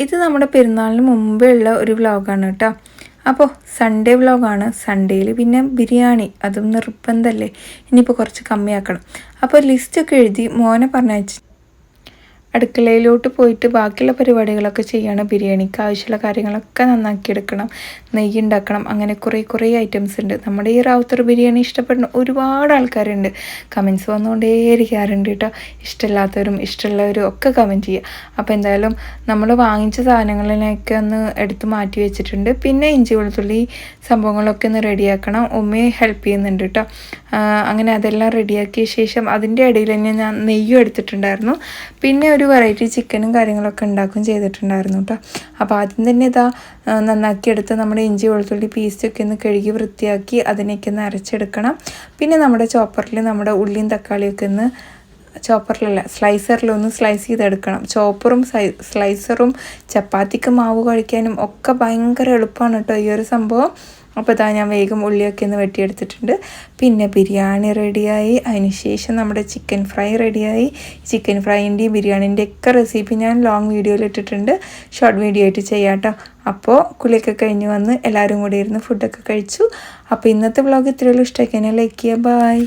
ഇത് നമ്മുടെ പെരുന്നാളിന് മുമ്പേ ഉള്ള ഒരു വ്ലോഗാണ് കേട്ടോ. അപ്പോൾ സൺഡേ വ്ലോഗാണ്. സൺഡേയിൽ പിന്നെ ബിരിയാണി അതും നിർബന്ധമല്ലേ, ഇനിയിപ്പോൾ കുറച്ച് കമ്മിയാക്കണം. അപ്പോൾ ലിസ്റ്റൊക്കെ എഴുതി മോനെ പറഞ്ഞയച്ച് അടുക്കളയിലോട്ട് പോയിട്ട് ബാക്കിയുള്ള പരിപാടികളൊക്കെ ചെയ്യണം. ബിരിയാണിക്ക് ആവശ്യമുള്ള കാര്യങ്ങളൊക്കെ നന്നാക്കിയെടുക്കണം, നെയ്യ് ഉണ്ടാക്കണം, അങ്ങനെ കുറേ ഐറ്റംസ് ഉണ്ട്. നമ്മുടെ ഈ റാവുത്തർ ബിരിയാണി ഇഷ്ടപ്പെടുന്ന ഒരുപാട് ആൾക്കാരുണ്ട്. കമൻസ് വന്നുകൊണ്ടേയിരിക്കാറുണ്ട് കേട്ടോ. ഇഷ്ടമില്ലാത്തവരും ഇഷ്ടമുള്ളവരും ഒക്കെ കമൻറ്റ് ചെയ്യുക. അപ്പോൾ എന്തായാലും നമ്മൾ വാങ്ങിച്ച സാധനങ്ങളിലേക്ക് ഒന്ന് എടുത്ത് മാറ്റി വെച്ചിട്ടുണ്ട്. പിന്നെ ഇഞ്ചി വെളുത്തുള്ളി സംഭവങ്ങളൊക്കെ ഒന്ന് റെഡിയാക്കണം. ഉമ്മയെ ഹെൽപ്പ് ചെയ്യുന്നുണ്ട് കേട്ടോ. അങ്ങനെ അതെല്ലാം റെഡിയാക്കിയ ശേഷം അതിൻ്റെ ഇടയിൽ തന്നെ ഞാൻ നെയ്യും എടുത്തിട്ടുണ്ടായിരുന്നു. പിന്നെ ഒരു വെറൈറ്റി ചിക്കനും കാര്യങ്ങളൊക്കെ ഉണ്ടാക്കുകയും ചെയ്തിട്ടുണ്ടായിരുന്നു കേട്ടോ. അപ്പോൾ ആദ്യം തന്നെ ഇതാ നന്നാക്കിയെടുത്ത് നമ്മുടെ ഇഞ്ചി വെളുത്തുള്ളി പീസൊക്കെ ഒന്ന് കഴുകി വൃത്തിയാക്കി അതിനൊക്കെ ഒന്ന് അരച്ചെടുക്കണം. പിന്നെ നമ്മുടെ ചോപ്പറിൽ നമ്മുടെ ഉള്ളിയും തക്കാളിയൊക്കെ ഒന്ന് സ്ലൈസറിലൊന്ന് സ്ലൈസ് ചെയ്തെടുക്കണം. ചോപ്പറും സ്ലൈസറും ചപ്പാത്തിക്ക് മാവ് കഴിക്കാനും ഒക്കെ ഭയങ്കര എളുപ്പമാണ് കേട്ടോ ഈ ഒരു സംഭവം. അപ്പോൾ ഇതാ ഞാൻ വേഗം ഉള്ളിയൊക്കെ ഒന്ന് വെട്ടിയെടുത്തിട്ടുണ്ട്. പിന്നെ ബിരിയാണി റെഡിയായി. അതിന് ശേഷം നമ്മുടെ ചിക്കൻ ഫ്രൈ റെഡിയായി. ചിക്കൻ ഫ്രൈൻ്റെയും ബിരിയാണീൻ്റെ ഒക്കെ റെസിപ്പി ഞാൻ ലോങ് വീഡിയോയിൽ ഇട്ടിട്ടുണ്ട്. ഷോർട്ട് വീഡിയോ ആയിട്ട് ചെയ്യാം കേട്ടോ. അപ്പോൾ കുളിയൊക്കെ കഴിഞ്ഞ് വന്ന് എല്ലാവരും കൂടി ഇരുന്ന് ഫുഡൊക്കെ കഴിച്ചു. അപ്പോൾ ഇന്നത്തെ വ്ളോഗ് ഇത്രയുള്ളൂ. ഇഷ്ടമാക്കിയാൽ ലൈക്ക് ചെയ്യുക. ബൈ.